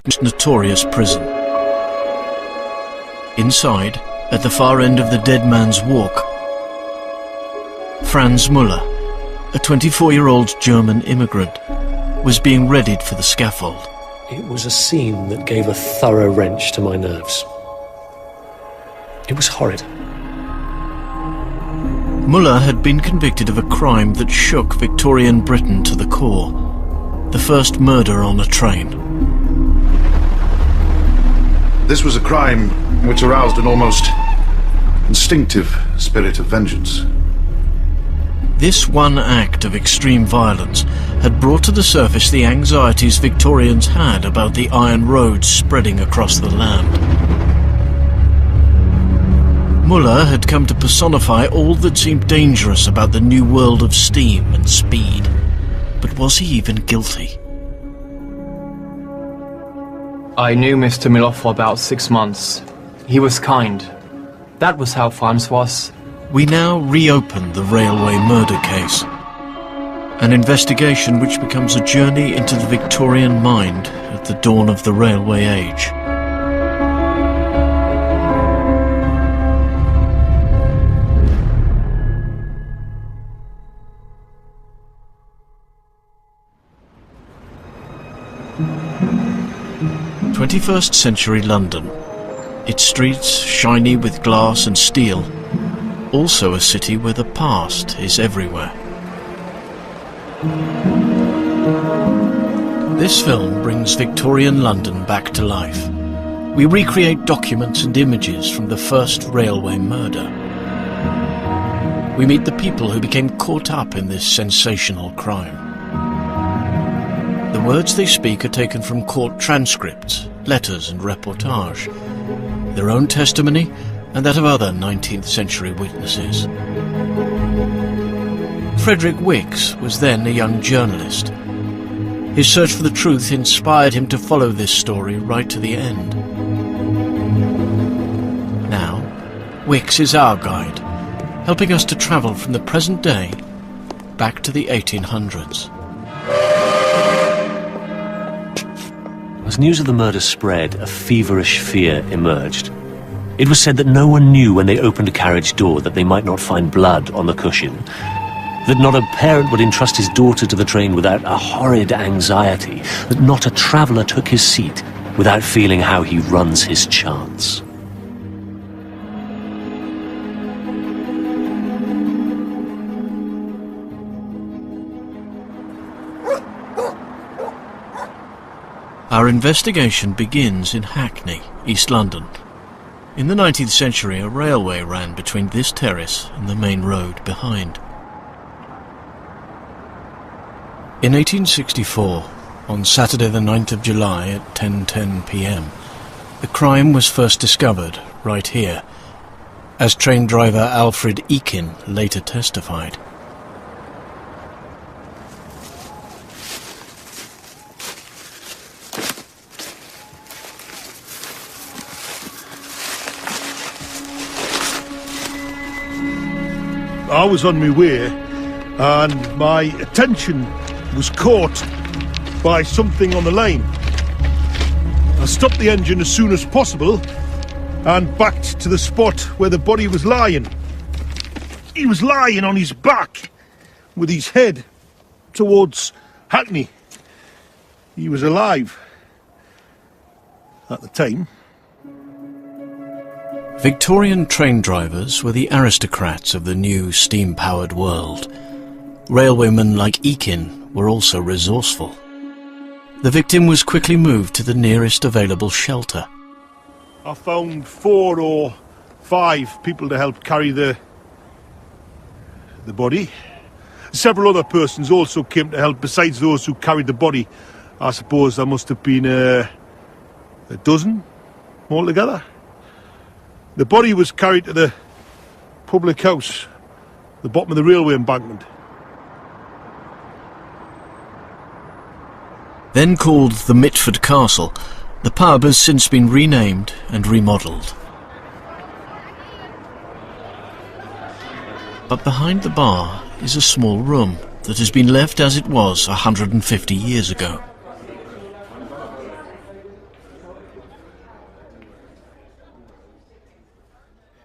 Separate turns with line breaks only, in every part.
most notorious prison. Inside, at the far end of the Dead Man's Walk, Franz Müller, a 24-year-old German immigrant, was being readied for the scaffold.
It was a scene that gave a thorough wrench to my nerves. It was horrid.
Müller had been convicted of a crime that shook Victorian Britain to the core: the first murder on a train.
This was a crime which aroused an almost instinctive spirit of vengeance.
This one act of extreme violence had brought to the surface the anxieties Victorians had about the iron roads spreading across the land. Müller had come to personify all that seemed dangerous about the new world of steam and speed. But was he even guilty?
I knew Mr. Milov for about 6 months. He was kind. That was how Franz was.
We now reopen the railway murder case. An investigation which becomes a journey into the Victorian mind at the dawn of the railway age. '21st century London. Its streets shiny with glass and steel. Also a city where the past is everywhere. This film brings Victorian London back to life. We recreate documents and images from the first railway murder. We meet the people who became caught up in this sensational crime. The words they speak are taken from court transcripts, letters and reportage, their own testimony and that of other 19th century witnesses. Frederick Wicks was then a young journalist. His search for the truth inspired him to follow this story right to the end. Now, Wicks is our guide, helping us to travel from the present day back to the 1800s.
As news of the murder spread, a feverish fear emerged. It was said that no one knew when they opened a carriage door that they might not find blood on the cushion, that not a parent would entrust his daughter to the train without a horrid anxiety, that not a traveller took his seat without feeling how he runs his chance.
Our investigation begins in Hackney, East London. In the 19th century, a railway ran between this terrace and the main road behind. In 1864, on Saturday the 9th of July at 10:10 p.m, the crime was first discovered right here, as train driver Alfred Eakin later testified.
I was on my way and my attention was caught by something on the line. I stopped the engine as soon as possible and backed to the spot where the body was lying. He was lying on his back with his head towards Hackney. He was alive at the time.
Victorian train drivers were the aristocrats of the new steam-powered world. Railwaymen like Eakin were also resourceful. The victim was quickly moved to the nearest available shelter.
I found 4 or 5 people to help carry the body. Several other persons also came to help besides those who carried the body. I suppose there must have been a dozen altogether. The body was carried to the public house, the bottom of the railway embankment.
Then called the Mitford Castle, the pub has since been renamed and remodelled. But behind the bar is a small room that has been left as it was 150 years ago.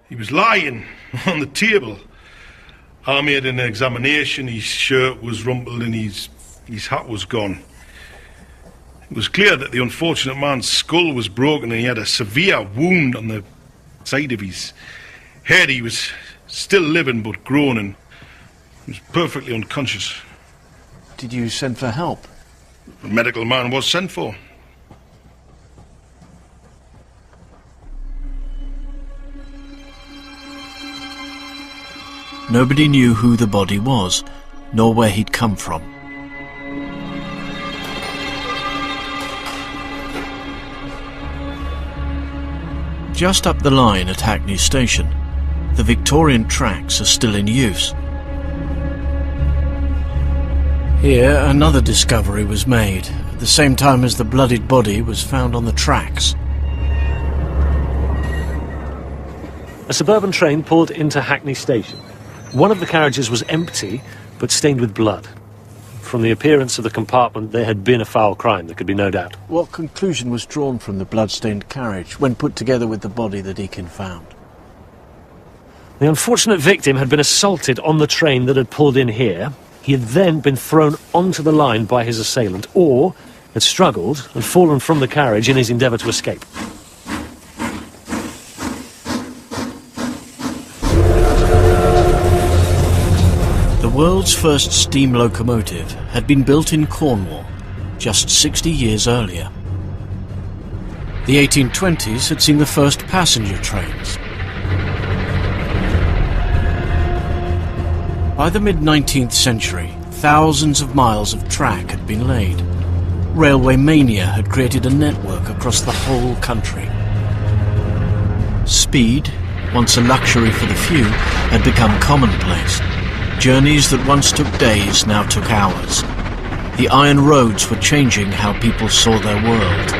He was lying on the table. I made an examination. His shirt was rumpled and his hat was gone. It was clear that the unfortunate man's skull was broken and he had a severe wound on the side of his head. He was still living but groaning. He was perfectly unconscious.
Did you send for help?
The medical man was sent for.
Nobody knew who the body was, nor where he'd come from. Just up the line at Hackney Station, the Victorian tracks are still in use. Here, another discovery was made, at the same time as the bloodied body was found on the tracks.
A suburban train pulled into Hackney Station. One of the carriages was empty, but stained with blood. From the appearance of the compartment, there had been a foul crime, there could be no doubt.
What conclusion was drawn from the blood-stained carriage when put together with the body the deacon found?
The unfortunate victim had been assaulted on the train that had pulled in here. He had then been thrown onto the line by his assailant, or had struggled and fallen from the carriage in his endeavour to escape.
The world's first steam locomotive had been built in Cornwall just 60 years earlier. The 1820s had seen the first passenger trains. By the mid-19th century, thousands of miles of track had been laid. Railway mania had created a network across the whole country. Speed, once a luxury for the few, had become commonplace. Journeys that once took days now took hours. The iron roads were changing how people saw their world.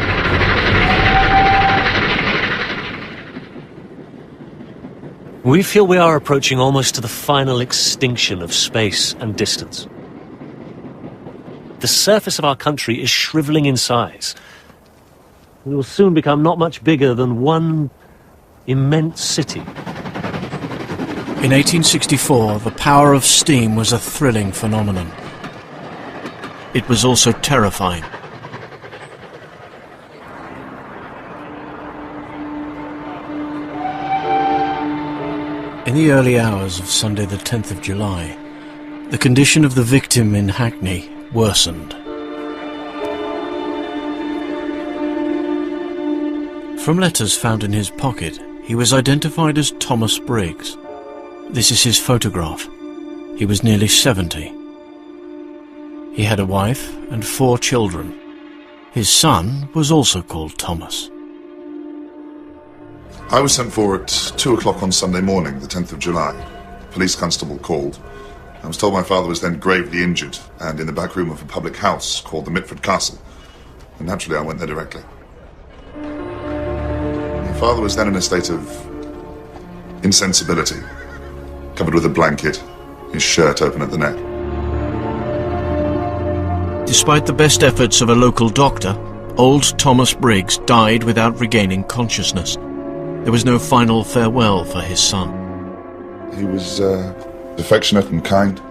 We feel we are approaching almost to the final extinction of space and distance. The surface of our country is shriveling in size. We will soon become not much bigger than one immense city.
In 1864, the power of steam was a thrilling phenomenon. It was also terrifying. In the early hours of Sunday the 10th of July, the condition of the victim in Hackney worsened. From letters found in his pocket, he was identified as Thomas Briggs. This is his photograph. He was nearly 70. He had a wife and 4 children. His son was also called Thomas.
I was sent for at 2 o'clock on Sunday morning, the 10th of July. Police constable called. I was told my father was then gravely injured and in the back room of a public house called the Mitford Castle. And naturally I went there directly. My father was then in a state of insensibility, covered with a blanket, his shirt open at the neck.
Despite the best efforts of a local doctor, old Thomas Briggs died without regaining consciousness. There was no final farewell for his son.
He was affectionate and kind,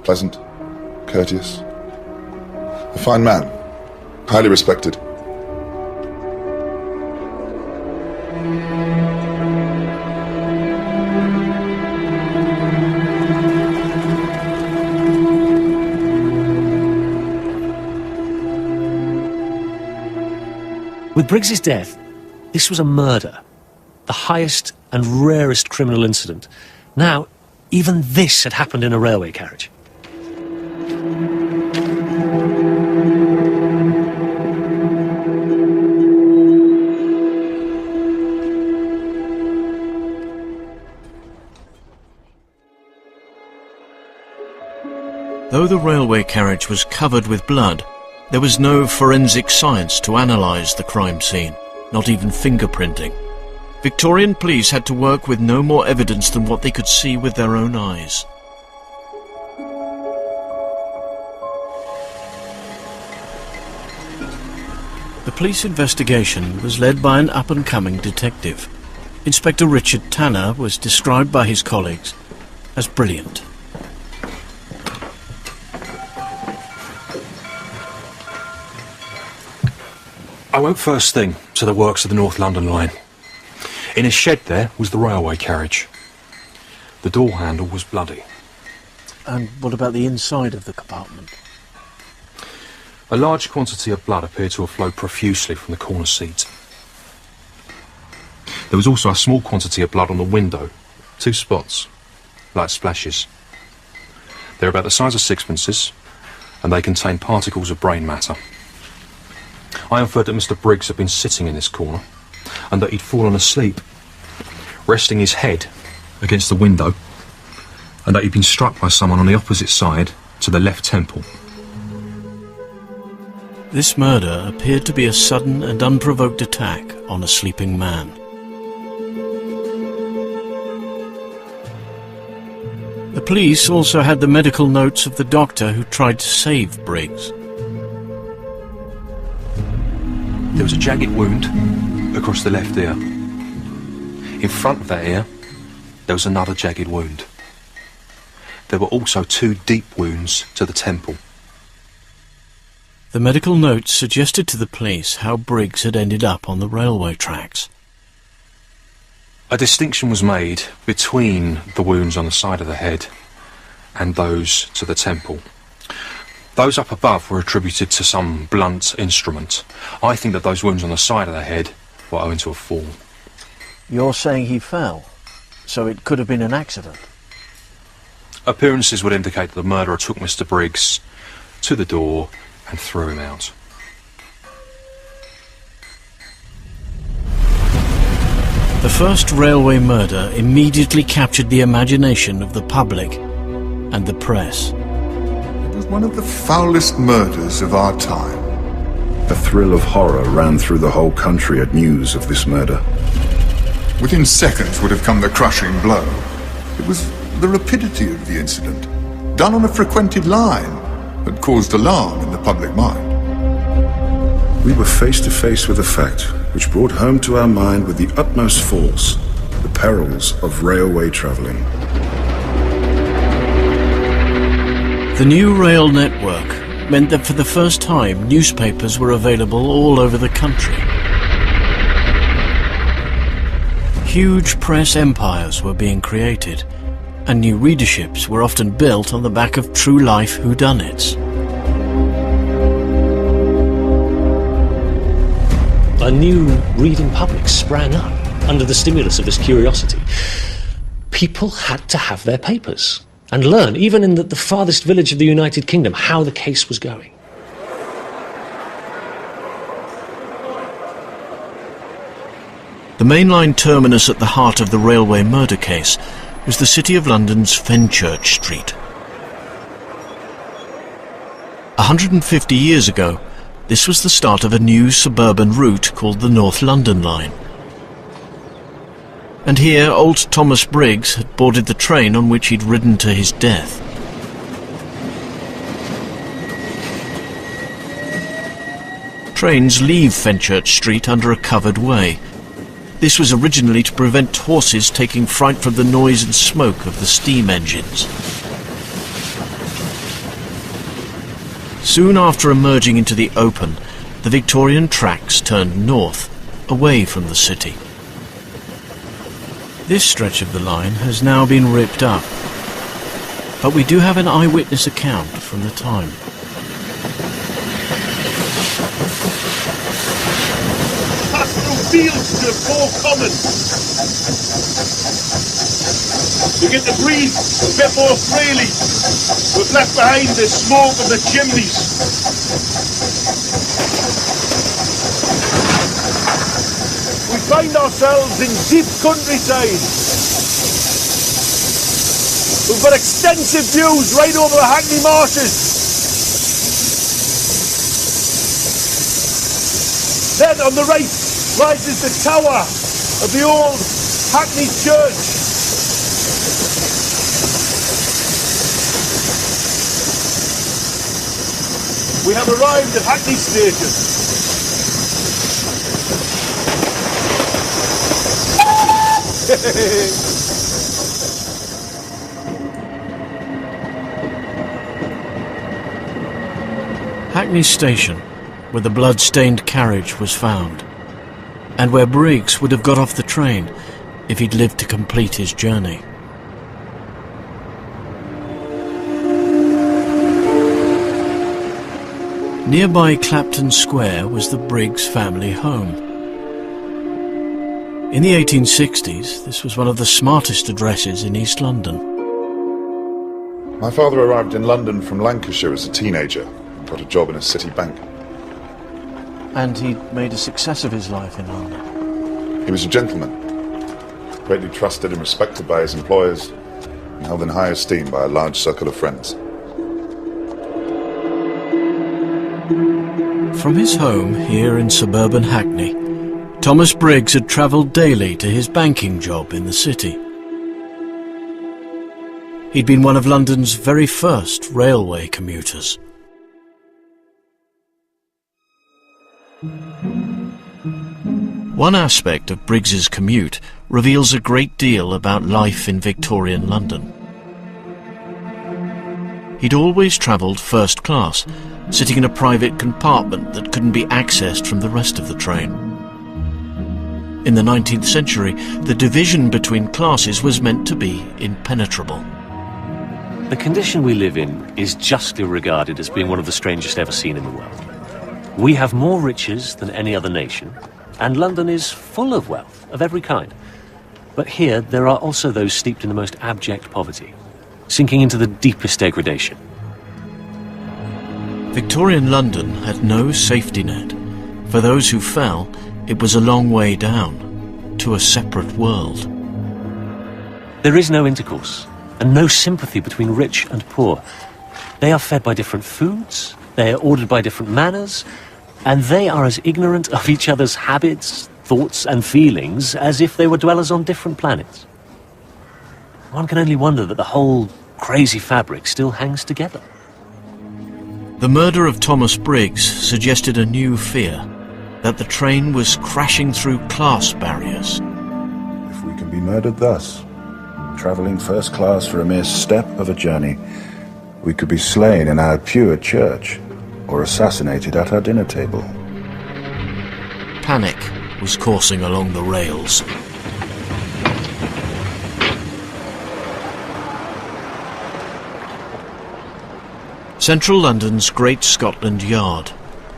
pleasant, courteous. A fine man, highly respected.
With Briggs's death, this was a murder, the highest and rarest criminal incident. Now, even this had happened in a railway carriage.
Though the railway carriage was covered with blood, there was no forensic science to analyse the crime scene, not even fingerprinting. Victorian police had to work with no more evidence than what they could see with their own eyes. The police investigation was led by an up-and-coming detective. Inspector Richard Tanner was described by his colleagues as brilliant.
I went first thing to the works of the North London line. In a shed there was the railway carriage. The door handle was bloody.
And what about the inside of the compartment?
A large quantity of blood appeared to have flowed profusely from the corner seat. There was also a small quantity of blood on the window. 2 spots, like splashes. They're about the size of sixpences, and they contain particles of brain matter. I inferred that Mr. Briggs had been sitting in this corner, and that he'd fallen asleep, resting his head against the window, and that he'd been struck by someone on the opposite side to the left temple.
This murder appeared to be a sudden and unprovoked attack on a sleeping man. The police also had the medical notes of the doctor who tried to save Briggs.
There was a jagged wound across the left ear. In front of that ear, there was another jagged wound. There were also 2 deep wounds to the temple.
The medical notes suggested to the police how Briggs had ended up on the railway tracks.
A distinction was made between the wounds on the side of the head and those to the temple. Those up above were attributed to some blunt instrument. I think that those wounds on the side of the head were owing to a fall.
You're saying he fell, so it could have been an accident?
Appearances would indicate that the murderer took Mr. Briggs to the door and threw him out.
The first railway murder immediately captured the imagination of the public and the press.
It was one of the foulest murders of our time.
A thrill of horror ran through the whole country at news of this murder.
Within seconds would have come the crushing blow. It was the rapidity of the incident, done on a frequented line, that caused alarm in the public mind.
We were face to face with a fact which brought home to our mind with the utmost force the perils of railway travelling.
The new rail network meant that for the first time newspapers were available all over the country. Huge press empires were being created, and new readerships were often built on the back of true-life whodunits.
A new reading public sprang up under the stimulus of this curiosity. People had to have their papers and learn, even in the farthest village of the United Kingdom, how the case was going.
The mainline terminus at the heart of the railway murder case was the City of London's Fenchurch Street. 150 years ago, this was the start of a new suburban route called the North London Line. And here old Thomas Briggs had boarded the train on which he'd ridden to his death. Trains leave Fenchurch Street under a covered way. This was originally to prevent horses taking fright from the noise and smoke of the steam engines. Soon after emerging into the open, the Victorian tracks turned north, away from the city. This stretch of the line has now been ripped up, but we do have an eyewitness account from the time.
Pass through fields to Four Commons. You get to breathe a bit more freely. We've left behind the smoke of the chimneys. We find ourselves in deep countryside. We've got extensive views right over the Hackney Marshes. Then on the right rises the tower of the old Hackney Church. We have arrived at Hackney Station.
Hackney Station, where the blood-stained carriage was found, and where Briggs would have got off the train if he'd lived to complete his journey. Nearby Clapton Square was the Briggs family home. In the 1860s, this was one of the smartest addresses in East London.
My father arrived in London from Lancashire as a teenager and got a job in a city bank.
And he'd made a success of his life in London.
He was a gentleman, greatly trusted and respected by his employers, and held in high esteem by a large circle of friends.
From his home here in suburban Hackney, Thomas Briggs had travelled daily to his banking job in the city. He'd been one of London's very first railway commuters. One aspect of Briggs's commute reveals a great deal about life in Victorian London. He'd always travelled first class, sitting in a private compartment that couldn't be accessed from the rest of the train. In the 19th century, the division between classes was meant to be impenetrable.
The condition we live in is justly regarded as being one of the strangest ever seen in the world. We have more riches than any other nation, and London is full of wealth of every kind. But here there are also those steeped in the most abject poverty, sinking into the deepest degradation.
Victorian London had no safety net. For those who fell, it was a long way down, to a separate world.
There is no intercourse, and no sympathy between rich and poor. They are fed by different foods, they are ordered by different manners, and they are as ignorant of each other's habits, thoughts and feelings as if they were dwellers on different planets. One can only wonder that the whole crazy fabric still hangs together.
The murder of Thomas Briggs suggested a new fear, that the train was crashing through class barriers.
If we can be murdered thus, travelling first class for a mere step of a journey, we could be slain in our pew at church, or assassinated at our dinner table.
Panic was coursing along the rails. Central London's Great Scotland Yard,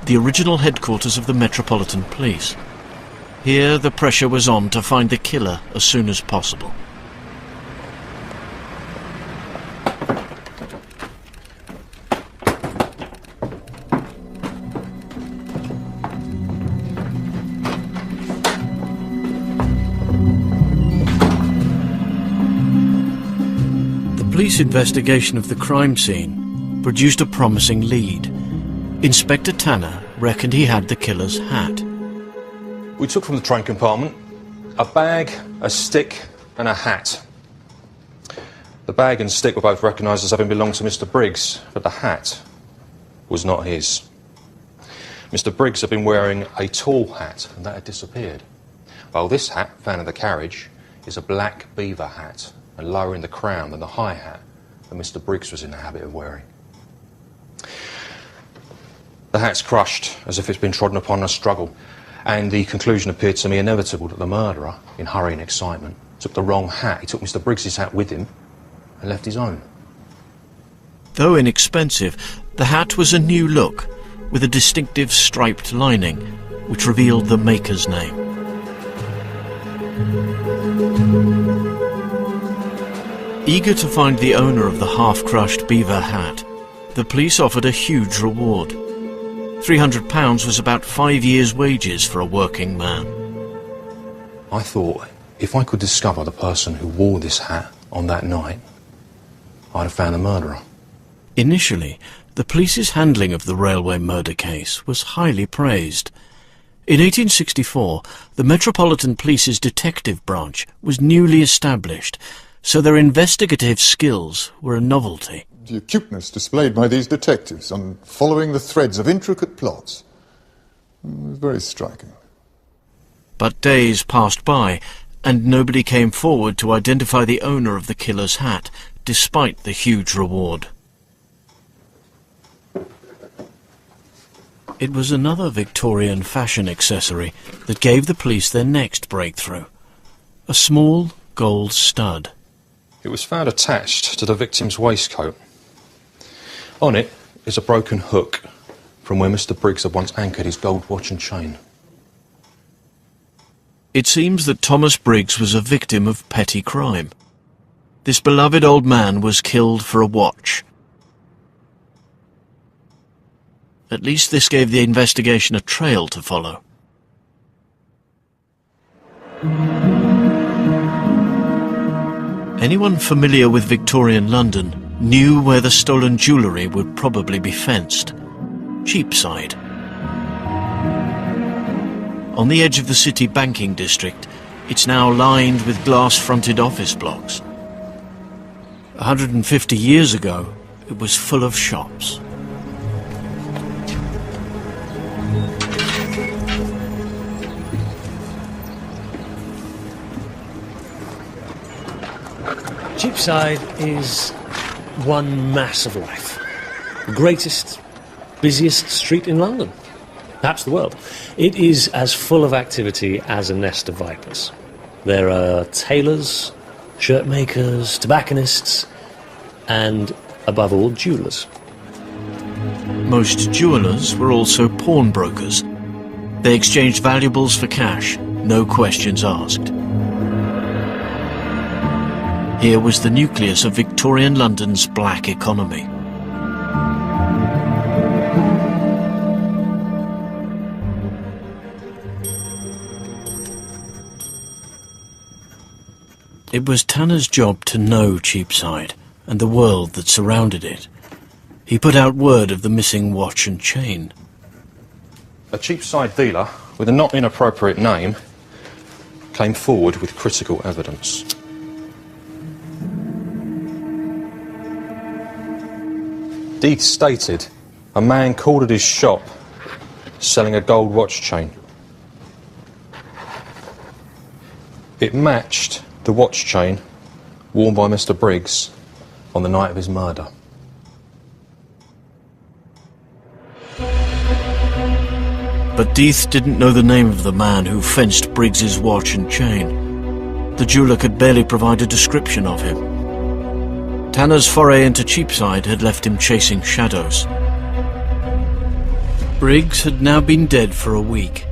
the original headquarters of the Metropolitan Police. Here the pressure was on to find the killer as soon as possible. The police investigation of the crime scene produced a promising lead. Inspector Tanner reckoned he had the killer's hat.
We took from the train compartment a bag, a stick and a hat. The bag and stick were both recognised as having belonged to Mr. Briggs, but the hat was not his. Mr. Briggs had been wearing a tall hat and that had disappeared, while this hat, found in the carriage, is a black beaver hat and lower in the crown than the high hat that Mr. Briggs was in the habit of wearing. The hat's crushed, as if it's been trodden upon in a struggle, and the conclusion appeared to me inevitable that the murderer, in hurry and excitement, took the wrong hat. He took Mr. Briggs's hat with him and left his own.
Though inexpensive, the hat was a new look, with a distinctive striped lining, which revealed the maker's name. Eager to find the owner of the half-crushed beaver hat, the police offered a huge reward. £300 was about 5 years' wages for a working man.
I thought, if I could discover the person who wore this hat on that night, I'd have found the murderer.
Initially, the police's handling of the railway murder case was highly praised. In 1864, the Metropolitan Police's detective branch was newly established, so their investigative skills were a novelty.
The acuteness displayed by these detectives on following the threads of intricate plots was very striking.
But days passed by, and nobody came forward to identify the owner of the killer's hat, despite the huge reward. It was another Victorian fashion accessory that gave the police their next breakthrough. A small gold stud.
It was found attached to the victim's waistcoat. On it is a broken hook from where Mr. Briggs had once anchored his gold watch and chain.
It seems that Thomas Briggs was a victim of petty crime. This beloved old man was killed for a watch. At least this gave the investigation a trail to follow. Anyone familiar with Victorian London knew where the stolen jewellery would probably be fenced. Cheapside. On the edge of the city banking district, it's now lined with glass-fronted office blocks. 150 years ago, it was full of shops.
Cheapside is one mass of life. The greatest, busiest street in London, perhaps the world. It is as full of activity as a nest of vipers. There are tailors, shirt makers, tobacconists, and, above all, jewellers.
Most jewellers were also pawnbrokers. They exchanged valuables for cash, no questions asked. Here was the nucleus of Victorian London's black economy. It was Tanner's job to know Cheapside and the world that surrounded it. He put out word of the missing watch and chain.
A Cheapside dealer with a not inappropriate name came forward with critical evidence. Deeth stated a man called at his shop selling a gold watch chain. It matched the watch chain worn by Mr. Briggs on the night of his murder.
But Deeth didn't know the name of the man who fenced Briggs's watch and chain. The jeweller could barely provide a description of him. Tanner's foray into Cheapside had left him chasing shadows. Briggs had now been dead for a week.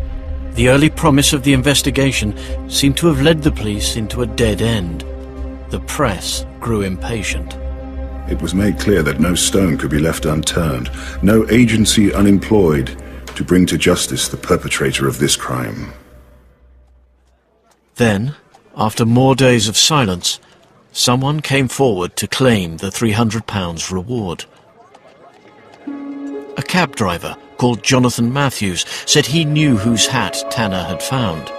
The early promise of the investigation seemed to have led the police into a dead end. The press grew impatient.
It was made clear that no stone could be left unturned, no agency unemployed to bring to justice the perpetrator of this crime.
Then, after more days of silence, someone came forward to claim the £300 reward. A cab driver called Jonathan Matthews said he knew whose hat Tanner had found.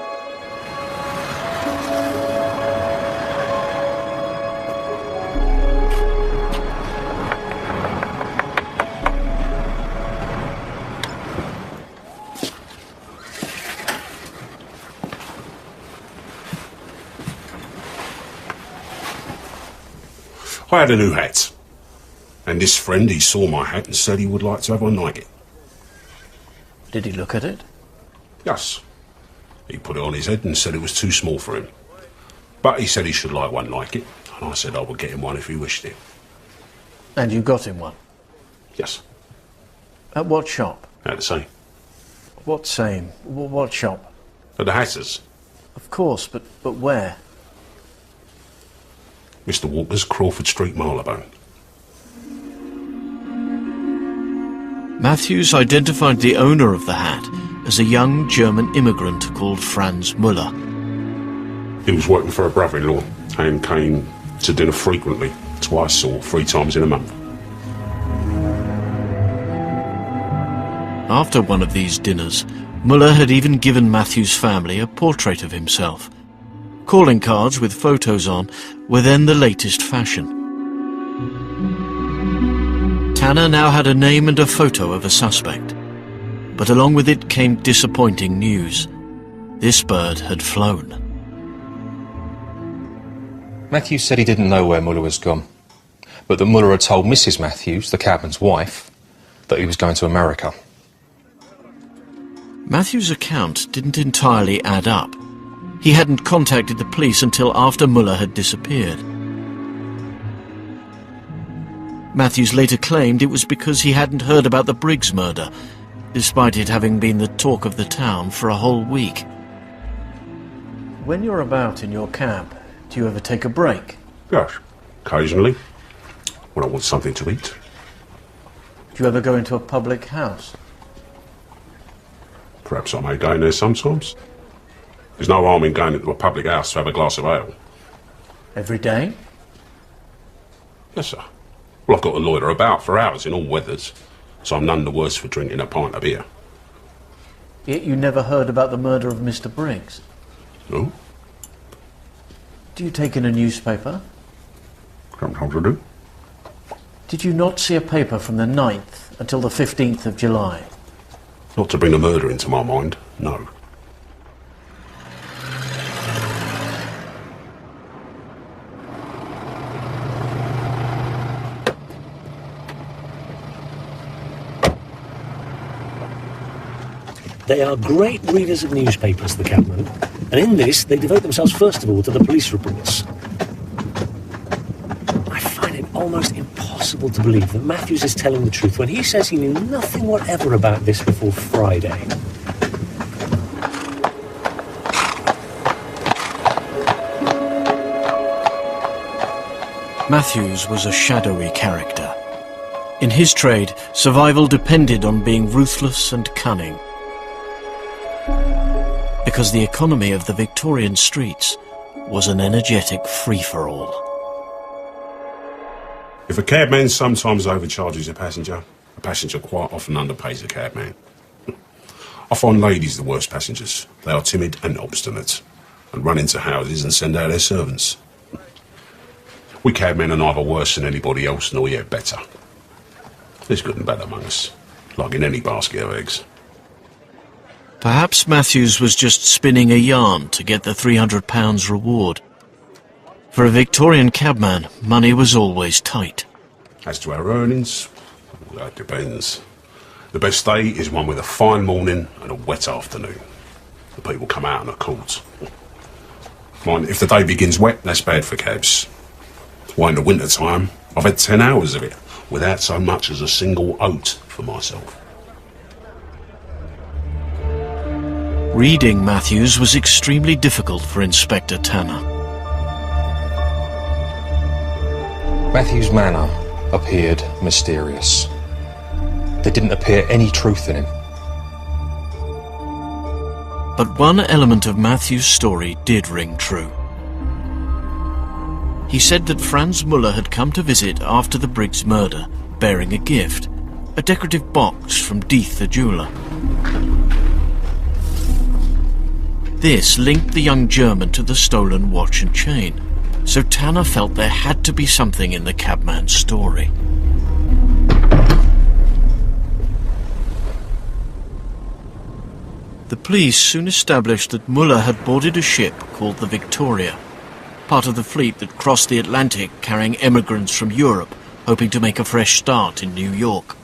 I had a new hat, and this friend, he saw my hat and said he would like to have one like it.
Did he look at it?
Yes. He put it on his head and said it was too small for him. But he said he should like one like it, and I said I would get him one if he wished it.
And you got him one?
Yes.
At what shop?
At the same.
What same? What shop?
At the Hatters.
Of course, but where?
Mr. Walker's, Crawford Street, Marylebone.
Matthews identified the owner of the hat as a young German immigrant called Franz Müller.
He was working for a brother-in-law and came to dinner frequently, twice or 3 times in a month.
After one of these dinners, Müller had even given Matthews' family a portrait of himself. Calling cards with photos on were then the latest fashion. Tanner now had a name and a photo of a suspect. But along with it came disappointing news. This bird had flown.
Matthews said he didn't know where Muller was gone, but that Muller had told Mrs. Matthews, the cabman's wife, that he was going to America.
Matthews' account didn't entirely add up. He hadn't contacted the police until after Muller had disappeared. Matthews later claimed it was because he hadn't heard about the Briggs murder, despite it having been the talk of the town for a whole week. When you're about in your cab, do you ever take a break?
Yes, occasionally, when I want something to eat.
Do you ever go into a public house?
Perhaps I may go in there sometimes. There's no harm in going into a public house to have a glass of ale.
Every day?
Yes, sir. Well, I've got to loiter about for hours in all weathers, so I'm none the worse for drinking a pint of beer.
Yet you never heard about the murder of Mr. Briggs?
No?
Do you take in a newspaper?
Sometimes I do.
Did you not see a paper from the 9th until the 15th of July?
Not to bring a murder into my mind, no.
They are great readers of newspapers, the cabmen, and in this they devote themselves first of all to the police reports. I find it almost impossible to believe that Matthews is telling the truth when he says he knew nothing whatever about this before Friday.
Matthews was a shadowy character. In his trade, survival depended on being ruthless and cunning. Because the economy of the Victorian streets was an energetic free-for-all.
If a cabman sometimes overcharges a passenger quite often underpays a cabman. I find ladies the worst passengers. They are timid and obstinate, and run into houses and send out their servants. We cabmen are neither worse than anybody else, nor yet better. There's good and bad among us, like in any basket of eggs.
Perhaps Matthews was just spinning a yarn to get the £300 reward. For a Victorian cabman, money was always tight.
As to our earnings, that depends. The best day is one with a fine morning and a wet afternoon. The people come out on a court. Mind, if the day begins wet, that's bad for cabs. Why, in the winter time, I've had 10 hours of it without so much as a single oat for myself.
Reading Matthews was extremely difficult for Inspector Tanner.
Matthews' manner appeared mysterious. There didn't appear any truth in him.
But one element of Matthews' story did ring true. He said that Franz Muller had come to visit after the Briggs murder, bearing a gift, a decorative box from Deeth the jeweller. This linked the young German to the stolen watch and chain, so Tanner felt there had to be something in the cabman's story. The police soon established that Muller had boarded a ship called the Victoria, part of the fleet that crossed the Atlantic carrying emigrants from Europe, hoping to make a fresh start in New York.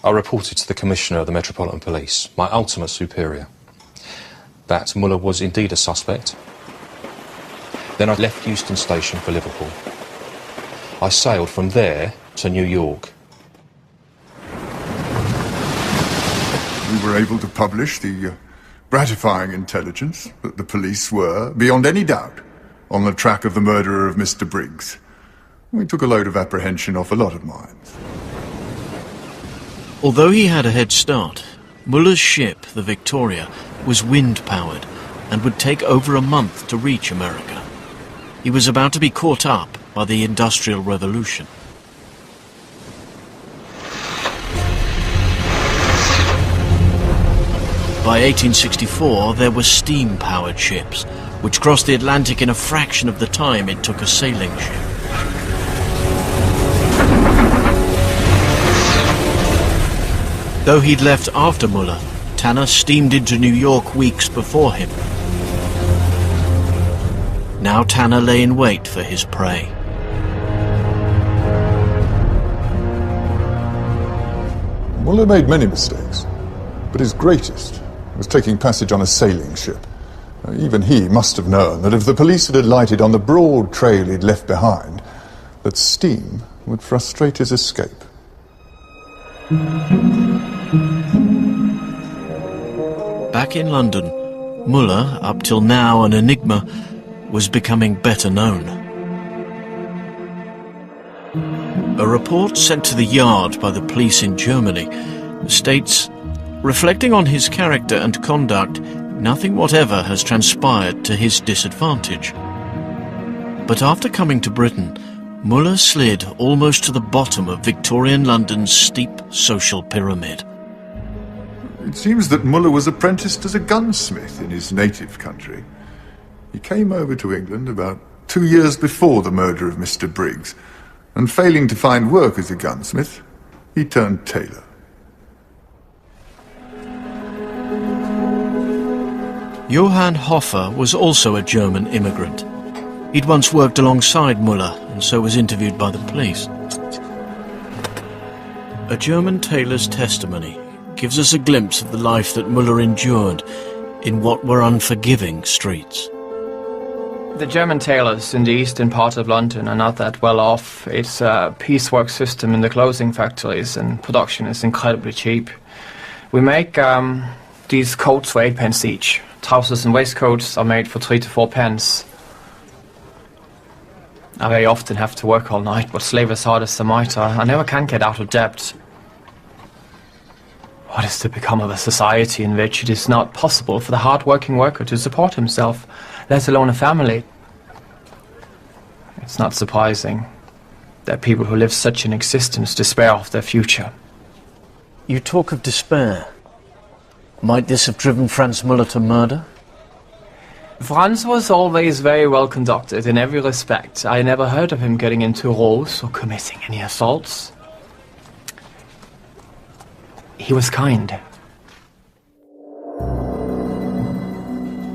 I reported to the Commissioner of the Metropolitan Police, my ultimate superior, that Muller was indeed a suspect. Then I left Euston Station for Liverpool. I sailed from there to New York.
We were able to publish the gratifying intelligence that the police were, beyond any doubt, on the track of the murderer of Mr. Briggs. We took a load of apprehension off a lot of minds.
Although he had a head start, Muller's ship, the Victoria, was wind-powered and would take over a month to reach America. He was about to be caught up by the Industrial Revolution. By 1864, there were steam-powered ships, which crossed the Atlantic in a fraction of the time it took a sailing ship. Though he'd left after Muller, Tanner steamed into New York weeks before him. Now Tanner lay in wait for his prey.
Muller made many mistakes, but his greatest was taking passage on a sailing ship. Even he must have known that if the police had alighted on the broad trail he'd left behind, that steam would frustrate his escape.
Back in London, Muller, up till now an enigma, was becoming better known. A report sent to the Yard by the police in Germany states, reflecting on his character and conduct, nothing whatever has transpired to his disadvantage. But after coming to Britain, Muller slid almost to the bottom of Victorian London's steep social pyramid.
It seems that Muller was apprenticed as a gunsmith in his native country. He came over to England about 2 years before the murder of Mr. Briggs, and failing to find work as a gunsmith, he turned tailor.
Johann Hofer was also a German immigrant. He'd once worked alongside Muller and so was interviewed by the police. A German tailor's testimony gives us a glimpse of the life that Muller endured in what were unforgiving streets.
The German tailors in the eastern part of London are not that well off. It's a piecework system in the clothing factories, and production is incredibly cheap. We make these coats for 8 pence each. Trousers and waistcoats are made for 3 to 4 pence. I very often have to work all night, but slave as hard as the mitre, I never can get out of debt. What is to become of a society in which it is not possible for the hard-working worker to support himself, let alone a family? It's not surprising that people who live such an existence despair of their future.
You talk of despair. Might this have driven Franz Muller to murder?
Franz was always very well conducted in every respect. I never heard of him getting into rows or committing any assaults. He was kind.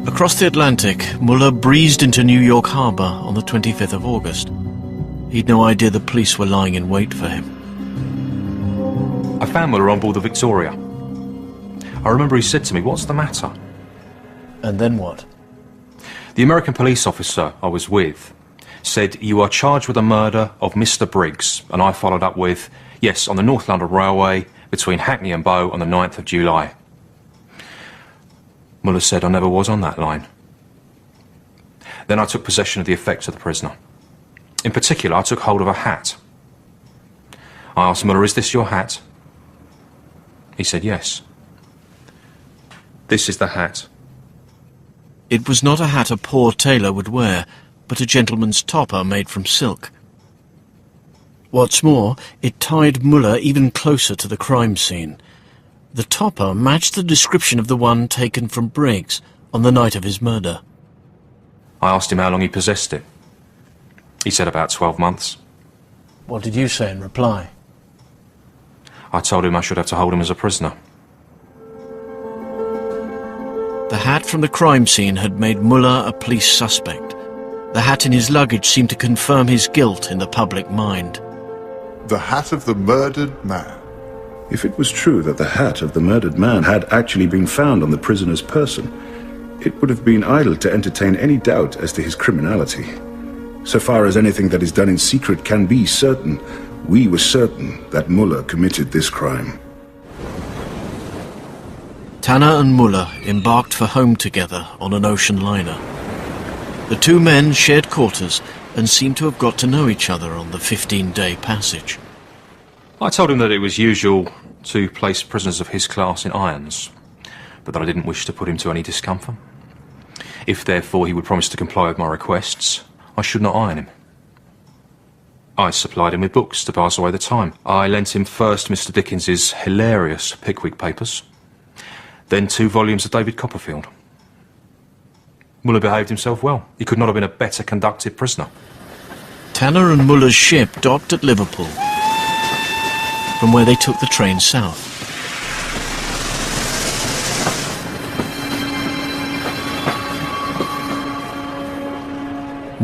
Across the Atlantic, Muller breezed into New York Harbor on the 25th of August. He'd no idea the police were lying in wait for him.
I found Muller on board the Victoria. I remember he said to me, "What's the matter?"
And then what?
The American police officer I was with said, "You are charged with the murder of Mr. Briggs," and I followed up with, "Yes, on the North London Railway between Hackney and Bow on the 9th of July. Muller said I never was on that line. Then I took possession of the effects of the prisoner. In particular, I took hold of a hat. I asked Muller, "Is this your hat?" He said, "Yes. This is the hat."
It was not a hat a poor tailor would wear, but a gentleman's topper made from silk. What's more, it tied Muller even closer to the crime scene. The topper matched the description of the one taken from Briggs on the night of his murder.
I asked him how long he possessed it. He said about 12 months.
What did you say in reply?
I told him I should have to hold him as a prisoner.
The hat from the crime scene had made Muller a police suspect. The hat in his luggage seemed to confirm his guilt in the public mind.
The hat of the murdered man.
If it was true that the hat of the murdered man had actually been found on the prisoner's person, it would have been idle to entertain any doubt as to his criminality. So far as anything that is done in secret can be certain, we were certain that Muller committed this crime.
Tanner and Muller embarked for home together on an ocean liner. The two men shared quarters and seemed to have got to know each other on the 15-day passage.
I told him that it was usual to place prisoners of his class in irons, but that I didn't wish to put him to any discomfort. If, therefore, he would promise to comply with my requests, I should not iron him. I supplied him with books to pass away the time. I lent him first Mr. Dickens's hilarious Pickwick Papers, then 2 volumes of David Copperfield. Muller behaved himself well. He could not have been a better conducted prisoner.
Tanner and Muller's ship docked at Liverpool, from where they took the train south.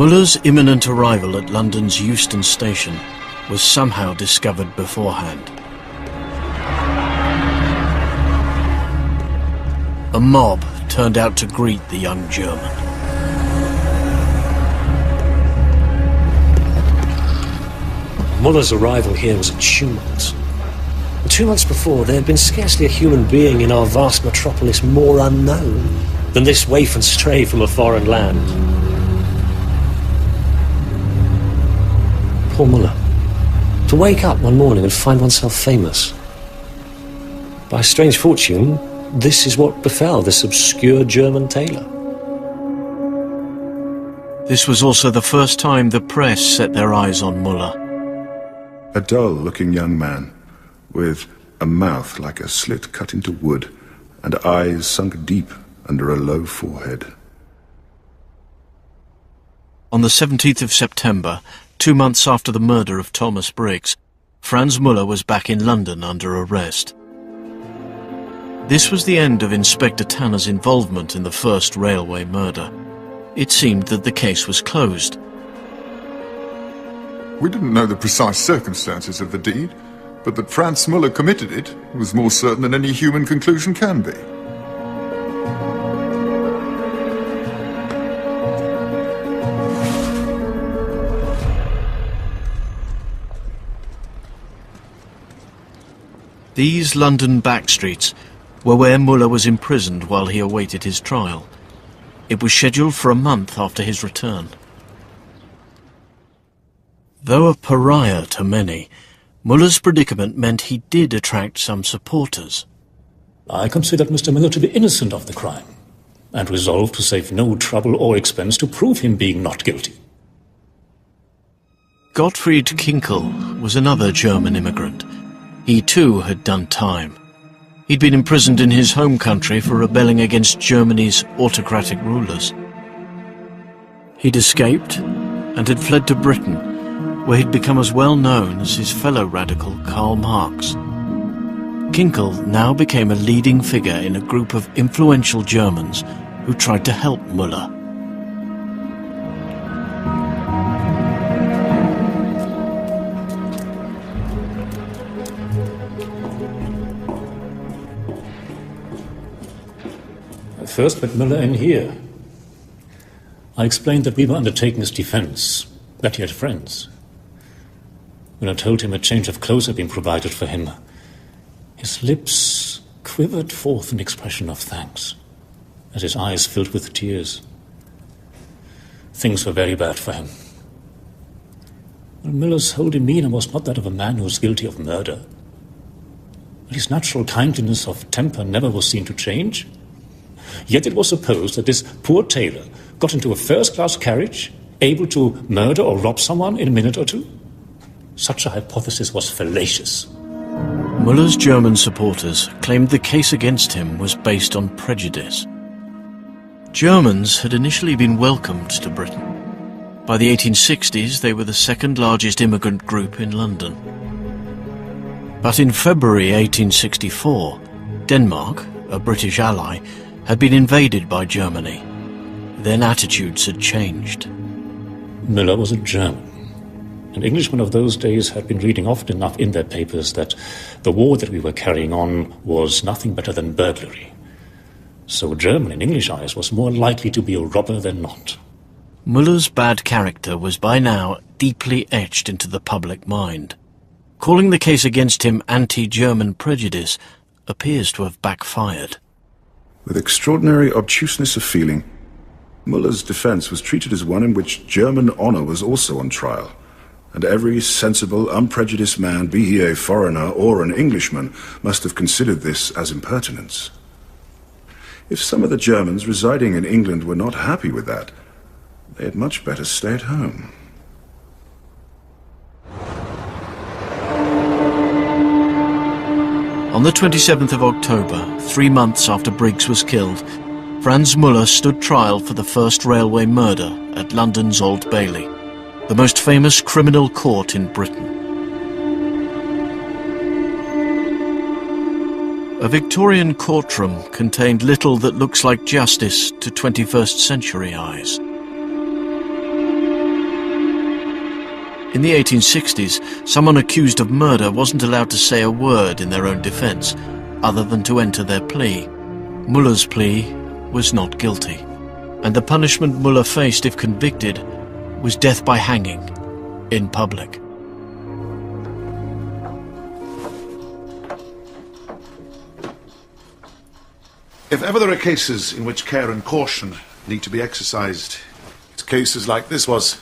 Muller's imminent arrival at London's Euston Station was somehow discovered beforehand. A mob turned out to greet the young German.
Muller's arrival here was a tumult. 2 months before, there had been scarcely a human being in our vast metropolis more unknown than this waif and stray from a foreign land. Poor Muller. To wake up one morning and find oneself famous. By strange fortune, this is what befell this obscure German tailor.
This was also the first time the press set their eyes on Muller.
A dull-looking young man, with a mouth like a slit cut into wood, and eyes sunk deep under a low forehead.
On the 17th of September, 2 months after the murder of Thomas Briggs, Franz Muller was back in London under arrest. This was the end of Inspector Tanner's involvement in the first railway murder. It seemed that the case was closed.
We didn't know the precise circumstances of the deed, but that Franz Muller committed it was more certain than any human conclusion can be.
These London back streets were where Muller was imprisoned while he awaited his trial. It was scheduled for a month after his return. Though a pariah to many, Muller's predicament meant he did attract some supporters.
I considered Mr. Muller to be innocent of the crime, and resolved to save no trouble or expense to prove him being not guilty.
Gottfried Kinkel was another German immigrant. He too had done time. He'd been imprisoned in his home country for rebelling against Germany's autocratic rulers. He'd escaped and had fled to Britain, where he'd become as well known as his fellow radical Karl Marx. Kinkel now became a leading figure in a group of influential Germans who tried to help Muller.
I first met Muller in here. I explained that we were undertaking his defense, that he had friends. When I told him a change of clothes had been provided for him, his lips quivered forth an expression of thanks, as his eyes filled with tears. Things were very bad for him. Well, Muller's whole demeanor was not that of a man who was guilty of murder. His natural kindliness of temper never was seen to change. Yet it was supposed that this poor tailor got into a first-class carriage, able to murder or rob someone in a minute or two. Such a hypothesis was fallacious.
Muller's German supporters claimed the case against him was based on prejudice. Germans had initially been welcomed to Britain. By the 1860s, they were the second largest immigrant group in London. But in February 1864, Denmark, a British ally, had been invaded by Germany. Then attitudes had changed.
Muller was a German. And Englishmen of those days had been reading often enough in their papers that the war that we were carrying on was nothing better than burglary. So German in English eyes was more likely to be a robber than not.
Muller's bad character was by now deeply etched into the public mind. Calling the case against him anti-German prejudice appears to have backfired.
With extraordinary obtuseness of feeling, Muller's defense was treated as one in which German honor was also on trial, and every sensible, unprejudiced man, be he a foreigner or an Englishman, must have considered this as impertinence. If some of the Germans residing in England were not happy with that, they had much better stay at home.
On the 27th of October, 3 months after Briggs was killed, Franz Muller stood trial for the first railway murder at London's Old Bailey, the most famous criminal court in Britain. A Victorian courtroom contained little that looks like justice to 21st century eyes. In the 1860s, someone accused of murder wasn't allowed to say a word in their own defence, other than to enter their plea. Muller's plea was not guilty, and the punishment Muller faced if convicted was death by hanging in public.
If ever there are cases in which care and caution need to be exercised, it's cases like this was,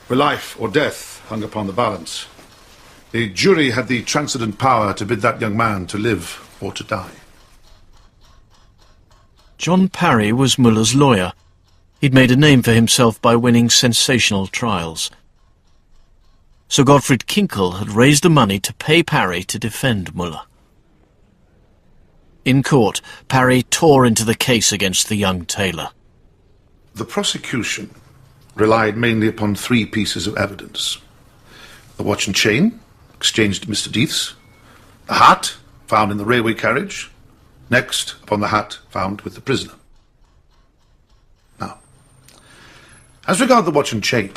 where life or death hung upon the balance. The jury had the transcendent power to bid that young man to live or to die.
John Parry was Muller's lawyer. He'd made a name for himself by winning sensational trials. Sir Godfred Kinkle had raised the money to pay Parry to defend Muller. In court, Parry tore into the case against the young tailor.
The prosecution relied mainly upon three pieces of evidence. The watch and chain, exchanged at Mr. Death's, the hat, found in the railway carriage, next upon the hat found with the prisoner. Now, as regard the watch and chain,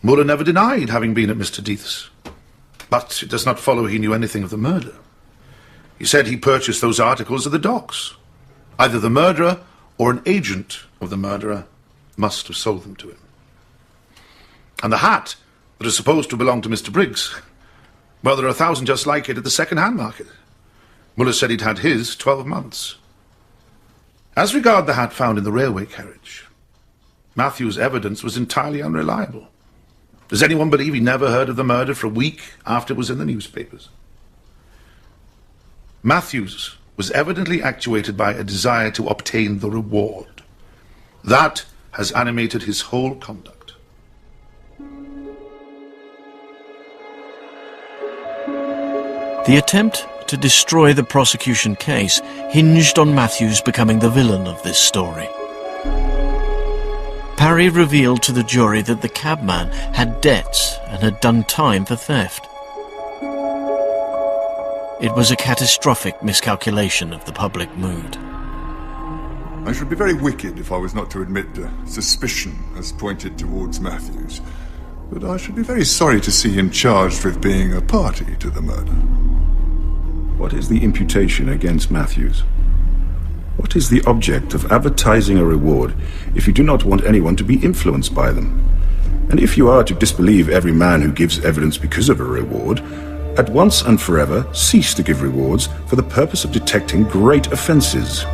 Muller never denied having been at Mr. Death's, but it does not follow he knew anything of the murder. He said he purchased those articles at the docks. Either the murderer or an agent of the murderer must have sold them to him. And the hat that is supposed to belong to Mr. Briggs, well, there are 1,000 just like it at the second-hand market. Muller said he'd had his 12 months. As regard the hat found in the railway carriage, Matthew's evidence was entirely unreliable. Does anyone believe he never heard of the murder for a week after it was in the newspapers? Matthews was evidently actuated by a desire to obtain the reward. That has animated his whole conduct.
The attempt to destroy the prosecution case hinged on Matthews becoming the villain of this story. Parry revealed to the jury that the cabman had debts and had done time for theft. It was a catastrophic miscalculation of the public mood.
I should be very wicked if I was not to admit suspicion as pointed towards Matthews, but I should be very sorry to see him charged with being a party to the murder.
What is the imputation against Matthews? What is the object of advertising a reward if you do not want anyone to be influenced by them? And if you are to disbelieve every man who gives evidence because of a reward, at once and forever cease to give rewards for the purpose of detecting great offences.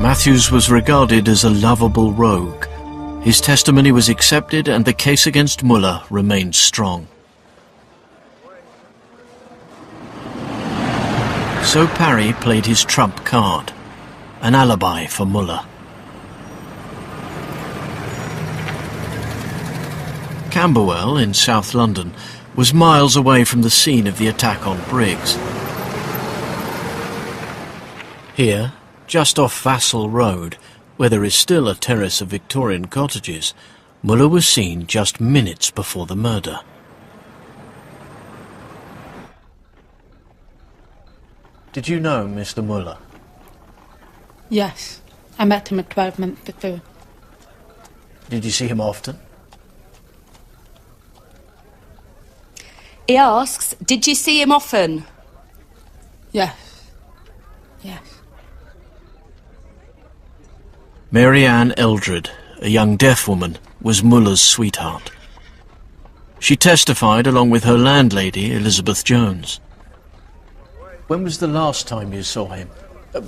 Matthews was regarded as a lovable rogue. His testimony was accepted and the case against Muller remained strong. So Parry played his trump card, an alibi for Muller. Camberwell, in South London, was miles away from the scene of the attack on Briggs. Here, just off Vassal Road, where there is still a terrace of Victorian cottages, Muller was seen just minutes before the murder. Did you know Mr. Muller?
Yes, I met him 12 months before.
Did you see him often?
He asks, did you see him often?
Yes. Yes.
Mary Ann Eldred, a young deaf woman, was Muller's sweetheart. She testified along with her landlady, Elizabeth Jones. When was the last time you saw him?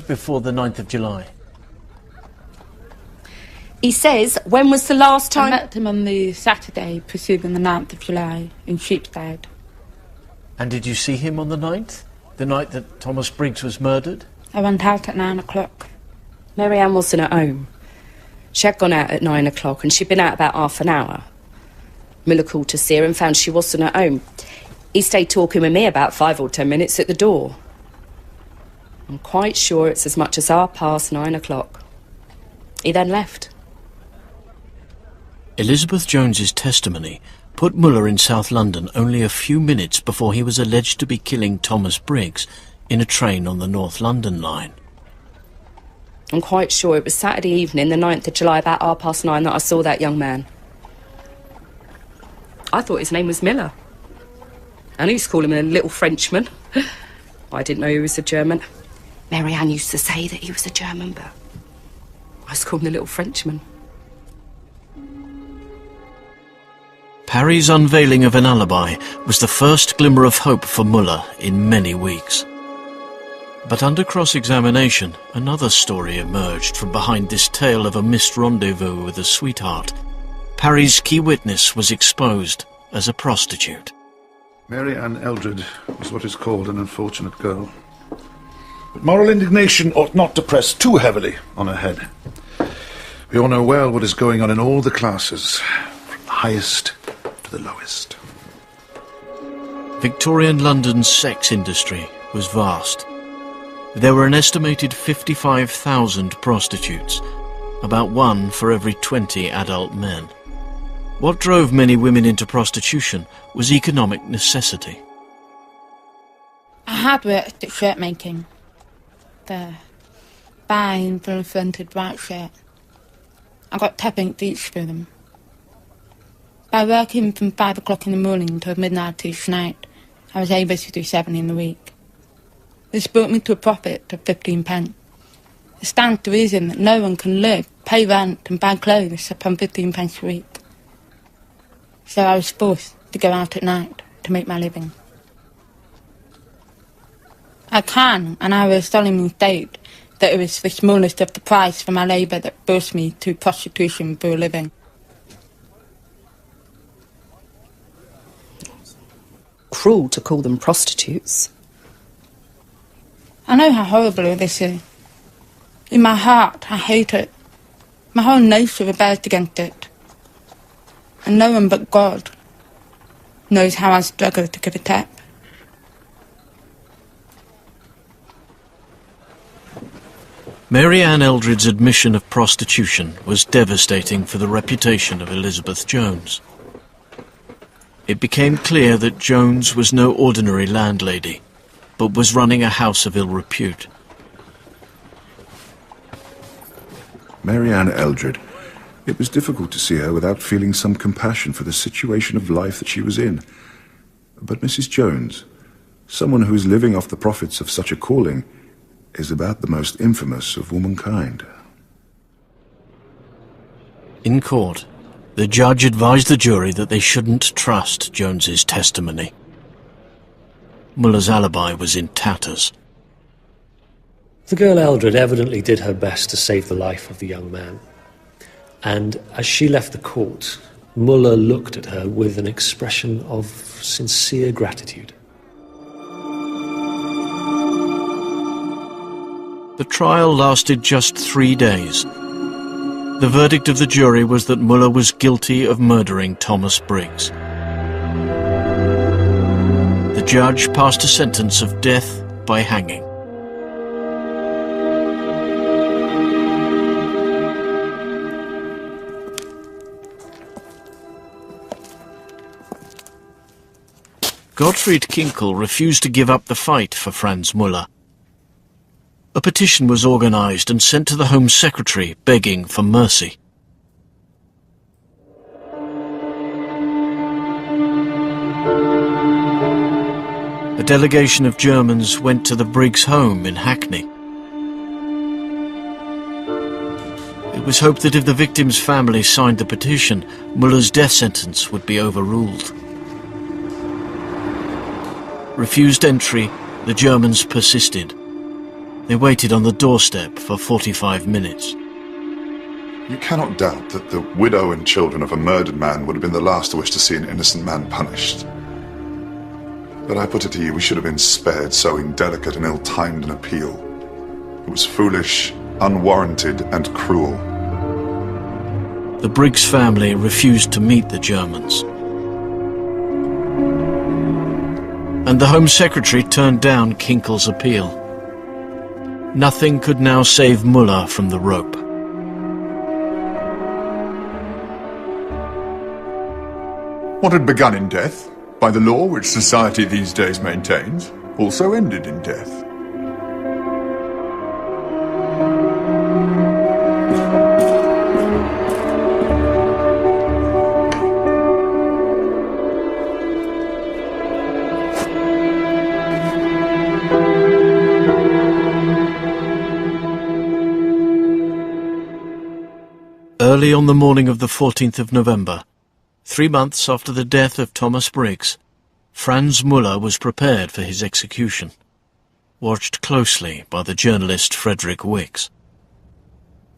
Before the 9th of July?
He says, when was the last time...
I met him on the Saturday preceding the 9th of July in Sheepstead.
And did you see him on the 9th? The night that Thomas Briggs was murdered?
I went out at 9 o'clock.
Mary Ann wasn't at home. She had gone out at 9 o'clock and she'd been out about half an hour. Muller called to see her and found she wasn't at home. He stayed talking with me about 5 or 10 minutes at the door. I'm quite sure it's as much as 9:30 o'clock. He then left.
Elizabeth Jones's testimony put Muller in South London only a few minutes before he was alleged to be killing Thomas Briggs in a train on the North London line.
I'm quite sure it was Saturday evening, the 9th of July, about 9:30, that I saw that young man. I thought his name was Miller. And I used to call him a little Frenchman. I didn't know he was a German. Mary Ann used to say that he was a German, but I used to call him the little Frenchman.
Parry's unveiling of an alibi was the first glimmer of hope for Muller in many weeks. But under cross-examination, another story emerged from behind this tale of a missed rendezvous with a sweetheart. Parry's key witness was exposed as a prostitute.
Mary Ann Eldred was what is called an unfortunate girl. But moral indignation ought not to press too heavily on her head. We all know well what is going on in all the classes, from the highest to the lowest.
Victorian London's sex industry was vast. There were an estimated 55,000 prostitutes, about 1 for every 20 adult men. What drove many women into prostitution was economic necessity.
I had worked at shirt making. There. Buying for a fronted white shirt. I got 10 each for them. By working from 5 o'clock in the morning till midnight each night, I was able to do 7 in the week. This brought me to a profit of 15 pence. It stands to reason that no one can live, pay rent and buy clothes upon 15 pence a week. So I was forced to go out at night to make my living. I can, and I will solemnly state, that it was the smallest of the price for my labour that forced me to prostitution for a living.
Cruel to call them prostitutes.
I know how horrible this is. In my heart, I hate it. My whole nature rebels against it. And no one but God knows how I struggle to give it up.
Mary Ann Eldred's admission of prostitution was devastating for the reputation of Elizabeth Jones. It became clear that Jones was no ordinary landlady, but was running a house of ill repute.
Mary Ann Eldred. It was difficult to see her without feeling some compassion for the situation of life that she was in. But Mrs. Jones, someone who is living off the profits of such a calling, is about the most infamous of womankind.
In court, the judge advised the jury that they shouldn't trust Jones's testimony. Muller's alibi was in tatters.
The girl Eldred evidently did her best to save the life of the young man. And as she left the court, Muller looked at her with an expression of sincere gratitude.
The trial lasted just 3 days. The verdict of the jury was that Muller was guilty of murdering Thomas Briggs. The judge passed a sentence of death by hanging. Gottfried Kinkel refused to give up the fight for Franz Muller. A petition was organised and sent to the Home Secretary begging for mercy. A delegation of Germans went to the Briggs home in Hackney. It was hoped that if the victim's family signed the petition, Muller's death sentence would be overruled. Refused entry, the Germans persisted. They waited on the doorstep for 45 minutes.
You cannot doubt that the widow and children of a murdered man would have been the last to wish to see an innocent man punished. But I put it to you, we should have been spared so indelicate and ill-timed an appeal. It was foolish, unwarranted, and cruel.
The Briggs family refused to meet the Germans. And the Home Secretary turned down Kinkel's appeal. Nothing could now save Muller from the rope.
What had begun in death, by the law which society these days maintains, also ended in death.
Early on the morning of the 14th of November, 3 months after the death of Thomas Briggs, Franz Müller was prepared for his execution, watched closely by the journalist Frederick Wicks.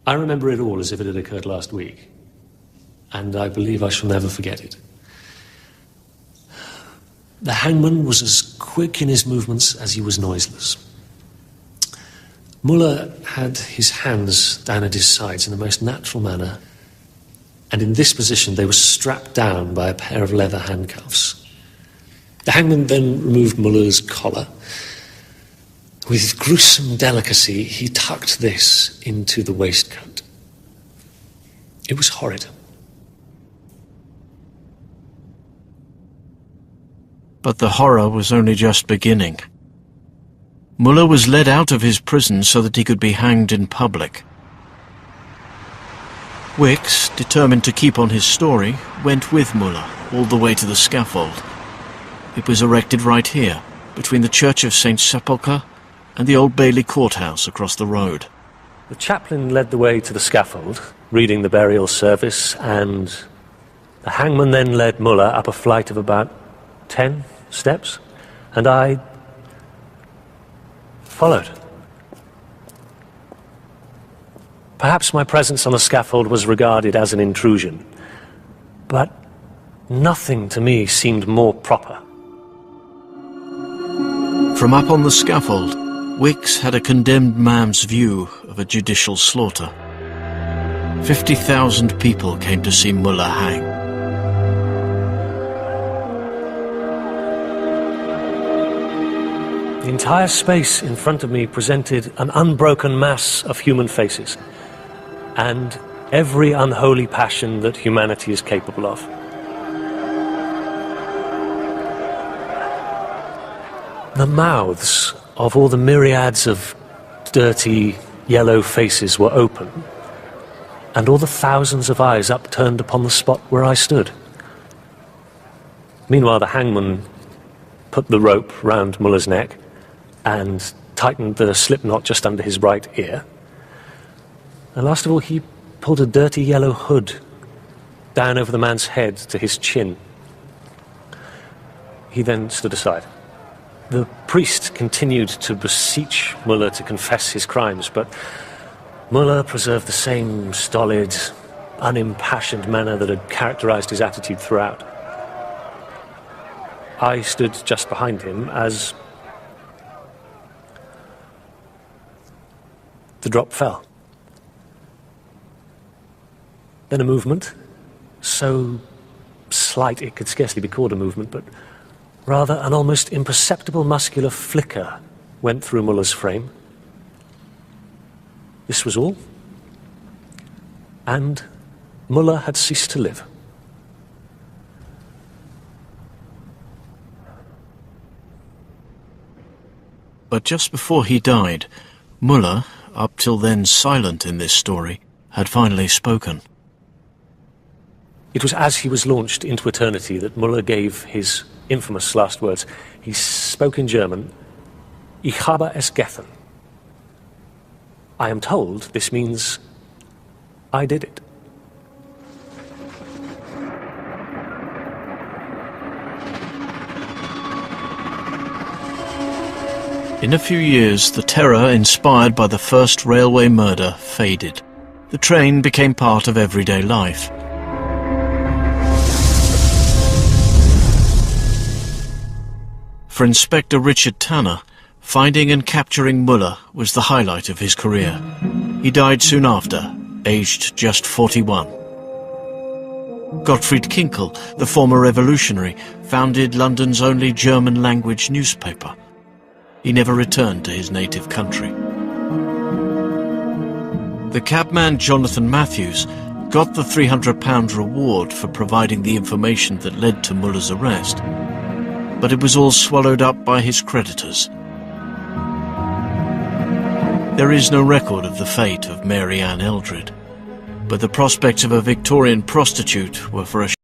I remember it all as if it had occurred last week, and I believe I shall never forget it. The hangman was as quick in his movements as he was noiseless. Müller had his hands down at his sides in the most natural manner, and in this position they were strapped down by a pair of leather handcuffs. The hangman then removed Müller's collar. With gruesome delicacy, he tucked this into the waistcoat. It was horrid.
But the horror was only just beginning. Müller was led out of his prison so that he could be hanged in public. Wicks, determined to keep on his story, went with Müller all the way to the scaffold. It was erected right here, between the Church of St. Sepulchre and the Old Bailey Courthouse across the road.
The chaplain led the way to the scaffold, reading the burial service, and the hangman then led Müller up a flight of about 10 steps, and I followed. Perhaps my presence on the scaffold was regarded as an intrusion, but nothing to me seemed more proper.
From up on the scaffold, Wicks had a condemned man's view of a judicial slaughter. 50,000 people came to see Müller hang.
The entire space in front of me presented an unbroken mass of human faces, and every unholy passion that humanity is capable of. The mouths of all the myriads of dirty, yellow faces were open, and all the thousands of eyes upturned upon the spot where I stood. Meanwhile, the hangman put the rope round Müller's neck and tightened the slip knot just under his right ear. And last of all, he pulled a dirty yellow hood down over the man's head to his chin. He then stood aside. The priest continued to beseech Müller to confess his crimes, but Müller preserved the same stolid, unimpassioned manner that had characterized his attitude throughout. I stood just behind him as the drop fell. Then a movement, so slight it could scarcely be called a movement, but rather an almost imperceptible muscular flicker went through Müller's frame. This was all, and Müller had ceased to live.
But just before he died, Müller, up till then silent in this story, had finally spoken.
It was as he was launched into eternity that Müller gave his infamous last words. He spoke in German, "Ich habe es getan." I am told this means, I did it.
In a few years, the terror inspired by the first railway murder faded. The train became part of everyday life. For Inspector Richard Tanner, finding and capturing Müller was the highlight of his career. He died soon after, aged just 41. Gottfried Kinkel, the former revolutionary, founded London's only German-language newspaper. He never returned to his native country. The cabman Jonathan Matthews got the £300 reward for providing the information that led to Müller's arrest, but it was all swallowed up by his creditors. There is no record of the fate of Mary Ann Eldred, but the prospects of a Victorian prostitute were for a